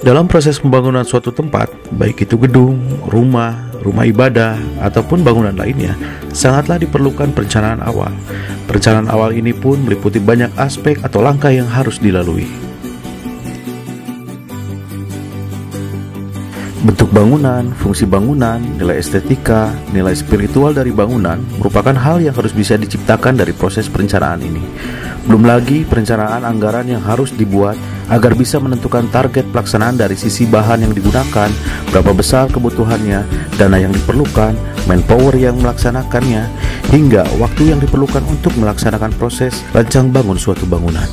Dalam proses pembangunan suatu tempat, baik itu gedung, rumah ibadah, ataupun bangunan lainnya, sangatlah diperlukan perencanaan awal. Perencanaan awal ini pun meliputi banyak aspek atau langkah yang harus dilalui. Bentuk bangunan, fungsi bangunan, nilai estetika, nilai spiritual dari bangunan merupakan hal yang harus bisa diciptakan dari proses perencanaan ini. Belum lagi perencanaan anggaran yang harus dibuat agar bisa menentukan target pelaksanaan dari sisi bahan yang digunakan, berapa besar kebutuhannya, dana yang diperlukan, manpower yang melaksanakannya, hingga waktu yang diperlukan untuk melaksanakan proses rancang bangun suatu bangunan.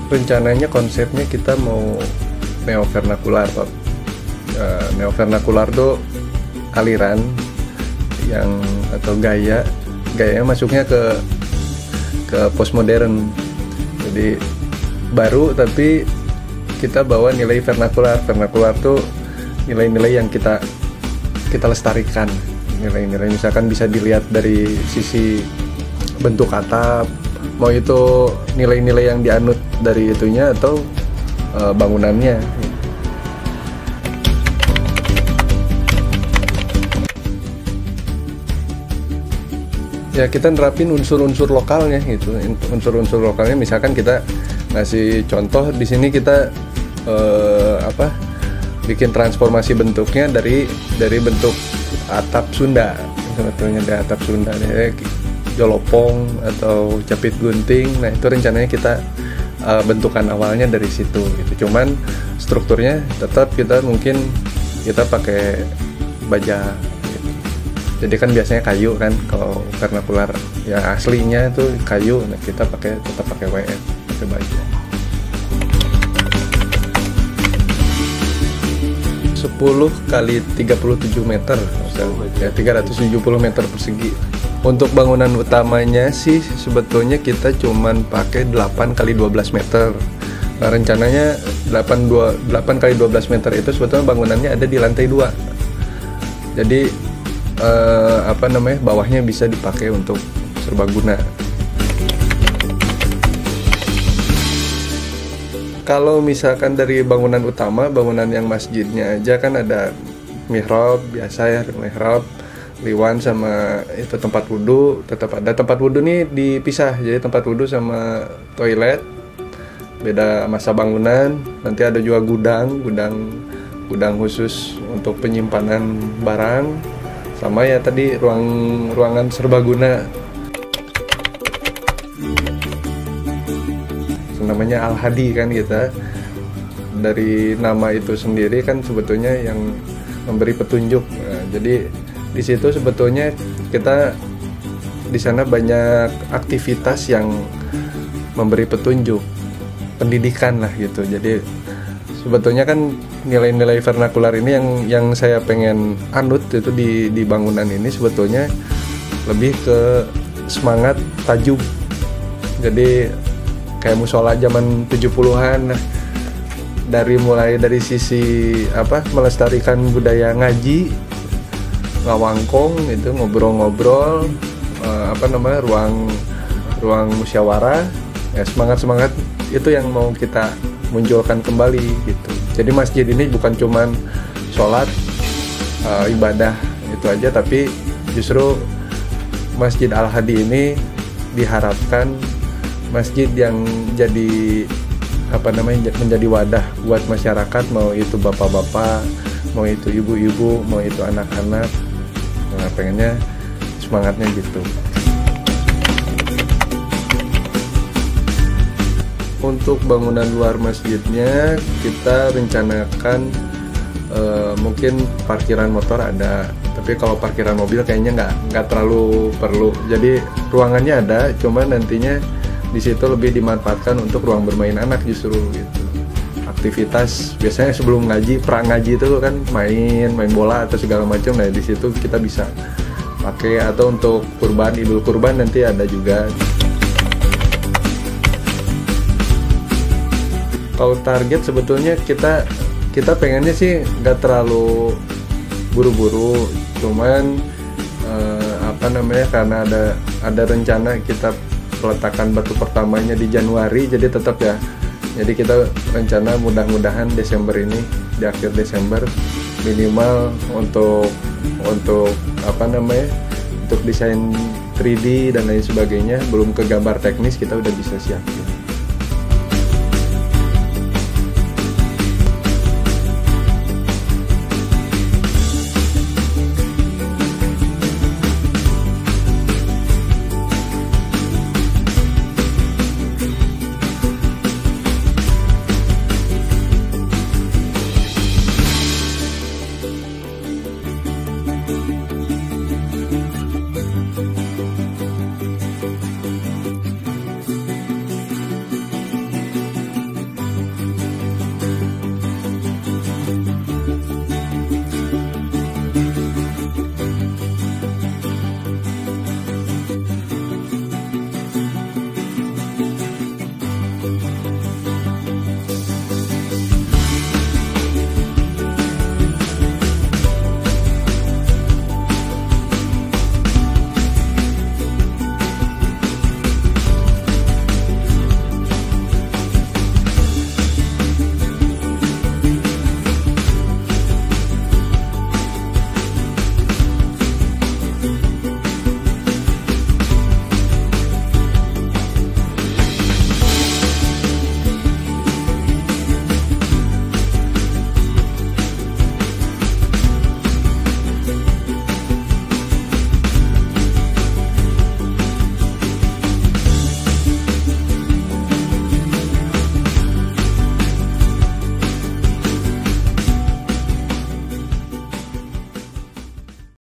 Rencananya konsepnya kita mau neovernakular, Pak. Neovernakular tuh aliran yang atau gayanya masuknya ke postmodern. Jadi baru tapi kita bawa nilai vernakular. Vernakular tuh nilai-nilai yang kita lestarikan. Nilai-nilai misalkan bisa dilihat dari sisi bentuk atap, mau itu nilai-nilai yang dianut dari itunya atau bangunannya. Ya kita nerapin unsur-unsur lokalnya gitu. Unsur-unsur lokalnya misalkan kita ngasih contoh di sini kita bikin transformasi bentuknya dari bentuk atap Sunda. Sebetulnya dari atap Sunda jolopong atau capit gunting. Nah, itu rencananya kita bentukan awalnya dari situ gitu. Cuman strukturnya tetap kita pakai baja gitu. Jadi kan biasanya kayu kan kalau vernakular ya aslinya itu kayu. Nah, kita tetap pakai WF, pakai baja. 10 kali 37 meter, ya 370 meter persegi. Untuk bangunan utamanya sih sebetulnya kita cuman pakai 8 kali 12 meter. Nah, rencananya 8 kali 12 meter itu sebetulnya bangunannya ada di lantai 2. Jadi bawahnya bisa dipakai untuk serbaguna. Kalau misalkan dari bangunan utama, bangunan yang masjidnya aja kan ada mihrab biasa ya, mihrab liwan sama itu tempat wudhu, tetap ada tempat wudhu nih dipisah, jadi tempat wudhu sama toilet beda masa bangunan. Nanti ada juga gudang khusus untuk penyimpanan barang, sama ya tadi ruangan serbaguna namanya Al-Hadi kan. Kita dari nama itu sendiri kan sebetulnya yang memberi petunjuk. Nah, jadi di situ sebetulnya kita di sana banyak aktivitas yang memberi petunjuk, pendidikan lah gitu. Jadi sebetulnya kan nilai-nilai vernakular ini yang saya pengen anut itu di bangunan ini sebetulnya lebih ke semangat tajuk. Jadi kayak musola zaman 70-an, nah, mulai dari sisi melestarikan budaya ngaji, ngawangkong itu ngobrol-ngobrol, ruang musyawarah, ya semangat itu yang mau kita munculkan kembali gitu. Jadi masjid ini bukan cuman sholat, ibadah itu aja, tapi justru Masjid Al-Hadi ini diharapkan masjid yang jadi menjadi wadah buat masyarakat, mau itu bapak-bapak, mau itu ibu-ibu, mau itu anak-anak. Nah, pengennya semangatnya gitu. Untuk bangunan luar masjidnya kita rencanakan mungkin parkiran motor ada, tapi kalau parkiran mobil kayaknya nggak terlalu perlu. Jadi ruangannya ada, cuman nantinya di situ lebih dimanfaatkan untuk ruang bermain anak justru gitu. Aktivitas biasanya sebelum ngaji, ngaji itu kan main bola atau segala macam. Nah di situ kita bisa pakai, atau untuk Idul Kurban nanti ada juga. Kalau target sebetulnya kita pengennya sih nggak terlalu buru-buru, cuman karena ada rencana kita peletakan batu pertamanya di Januari, jadi tetap ya. Jadi kita rencana mudah-mudahan Desember ini, di akhir Desember minimal untuk desain 3D dan lain sebagainya, belum ke gambar teknis kita udah bisa siapin.